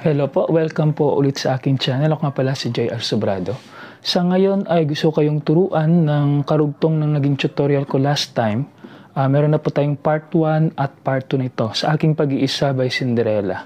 Hello po, welcome po ulit sa aking channel. Ako nga pala si JR Sobrado. Sa ngayon ay gusto kayong turuan ng karugtong ng naging tutorial ko last time. Meron na po tayong part 1 at part 2 nito sa aking pag-iisa by Cinderella.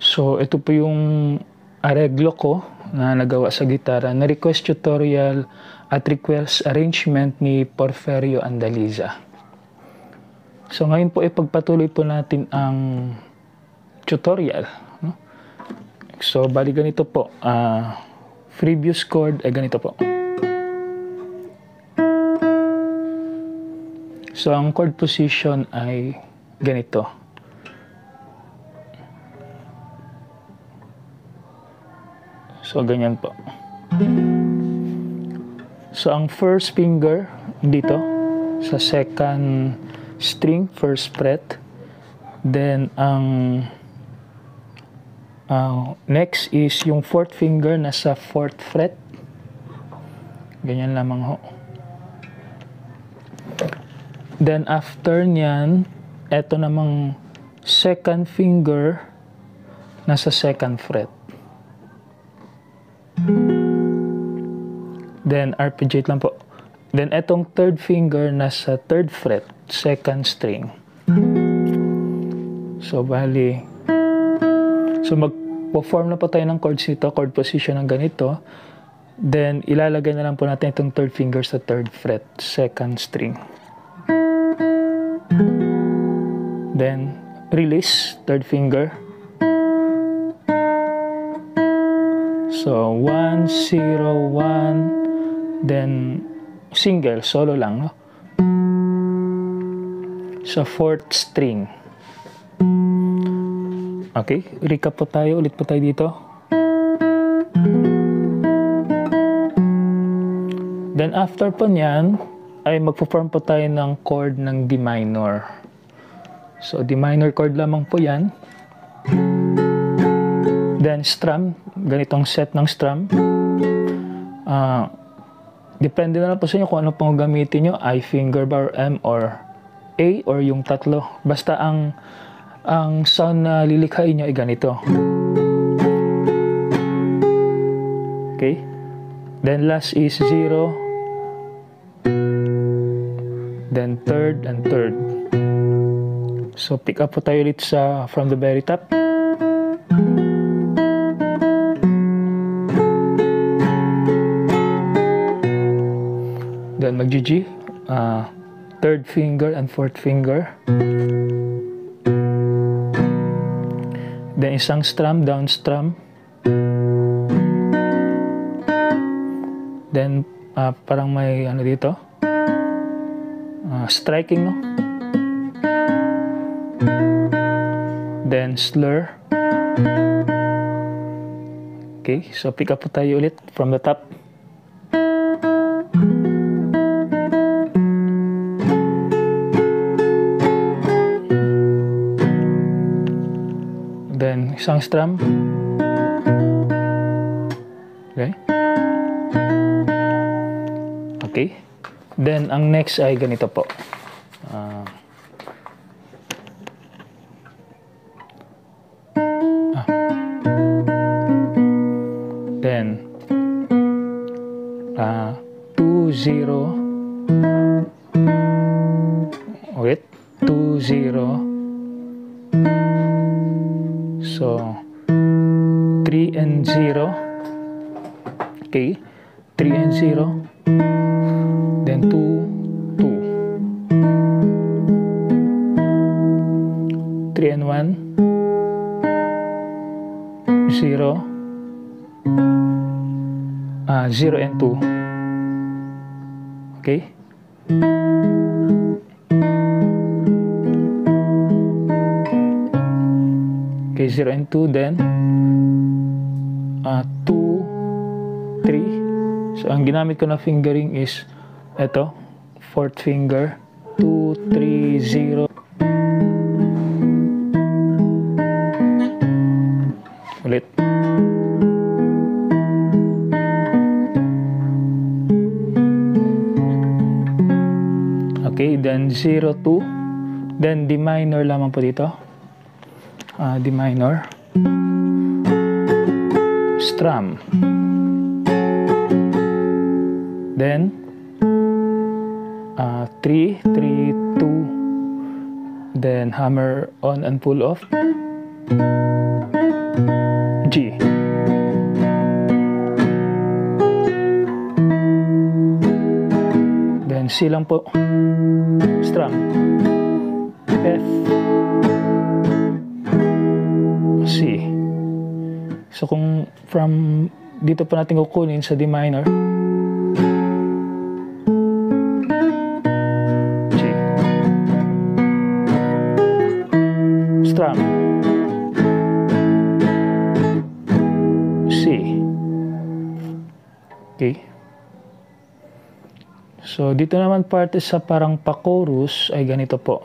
So ito po yung areglo ko na nagawa sa gitara na request tutorial at request arrangement ni Porfirio Andaliza. So ngayon po ipagpatuloy po natin ang tutorial. So, bali ganito po. Previous chord ay ganito po. So, ang chord position ay ganito. So, ganyan po. So, ang first finger dito sa second string, first fret. Then, ang next is yung fourth finger nasa fourth fret. Ganyan lamang ho. Then after nyan, eto namang second finger nasa second fret. Then arpeggiate lang po. Then etong third finger nasa third fret, second string. So bali, so mag-perform na po tayo ng chords nito, chord position ng ganito. Then, ilalagay na lang po natin itong third finger sa third fret, second string. Then, release, third finger. So, 1, 0, 1. Then, single, solo lang, no? Sa fourth string. Okay, recap po tayo. Ulit po tayo dito. Then after po niyan, ay magpo-form po tayo ng chord ng D minor. So, D minor chord lamang po yan. Then strum, ganitong set ng strum. Depende na lang po sa inyo kung ano pong gamitin nyo. I finger bar, M, or A, or yung tatlo. Basta ang sound na lilikhain nyo ay ganito. Okay? Then last is 0. Then third and third. So pick up po tayo ulit sa from the very top. Then mag-G. Third finger and fourth finger. Then isang strum, down strum. Then parang may ano dito. Striking, no? Then slur. Okay, so pick up po tayo ulit from the top. Then, isang strum. Okay. Okay. Then, ang next ay ganito po. Then, 2, 0. Wait. 2, 0. So, 3 and 0. Okay. 3 and 0. Then 2, 2. 3 and 1. 0. 0 and 2. Okay. Okay, 0 and 2, then 2, 3. So, ang ginamit ko na fingering is ito, fourth finger, 2, 3, 0. Ulit. Okay, then 0, 2. Then D minor lamang po dito. D minor. strum. Then 3, 3, 2, then hammer on and pull off, G. Then C lang po, strum, F, C. So kung from dito pa natin kukunin sa D minor, strum, C. Okay. So, dito naman parte sa parang pa-chorus ay ganito po.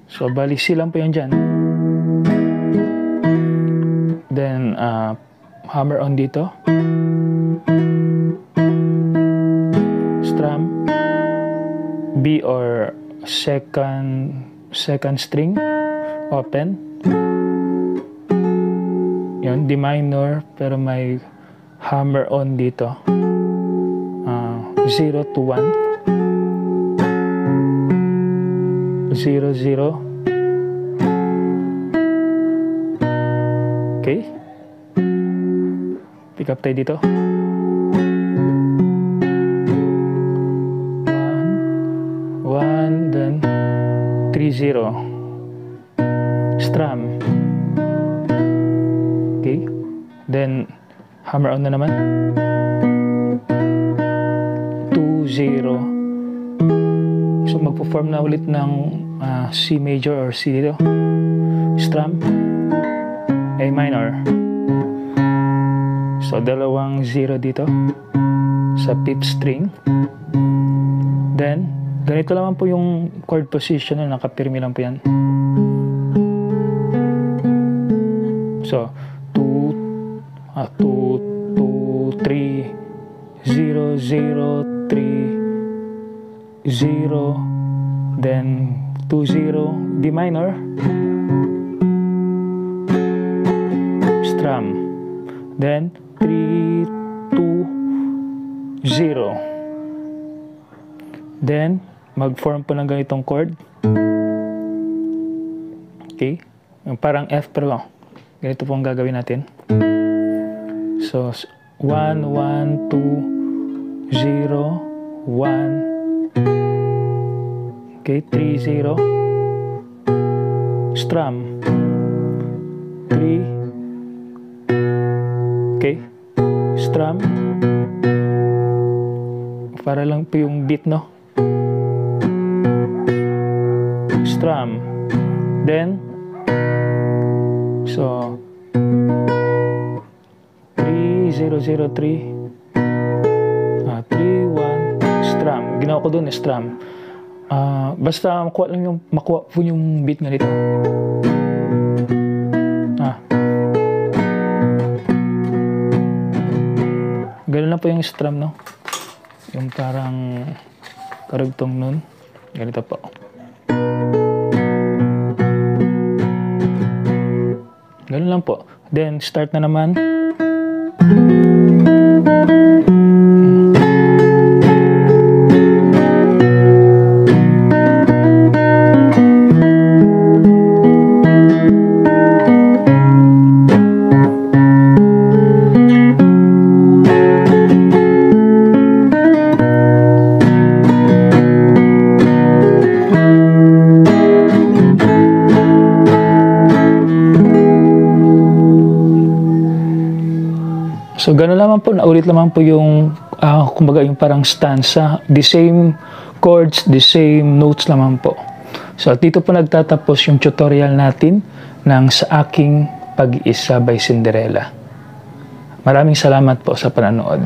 So, bali C lang po yan dyan. Then, hammer on dito. Strum, B or second string, open. Yun, D minor, pero may hammer on dito. 0 to 1. 0, 0. Okay. Pick up tayo dito. 1, then 3, 0. Strum. Okay. Then, hammer on na naman. 2, 0. So, magpo-form na ulit ng C major or C dito. Strum. A minor. So, dalawang 0 dito sa 5th string. Then, ganito naman po yung chord position na nakapirmi lang po yan. So, 2, 3, 0, 0, 3, 0, then 2, 0, D minor, strum, then 3, 2, 0. Then, mag-form po ng ganitong chord. Okay? Yung parang F pero ganito po ang gagawin natin. So, 1, 1, 2, 0, 1. Okay, 3, 0. Strum. 3. Okay. Strum. Para lang po yung beat, no? Strum. Then, so, 3, 0, 0, 3. 3, 1, strum. Ginawa ko doon, strum. Basta makuha po yung beat nga dito. Ganun lang po yung strum, no? Yung parang karugtong nun. Ganito po. Ganun lang po. Then, start na naman. So, gano'n naman po, naulit naman po yung, kumbaga yung parang stanza. The same chords, the same notes naman po. So, dito po nagtatapos yung tutorial natin ng Sa Aking Pag-iisa by Cinderella. Maraming salamat po sa panonood.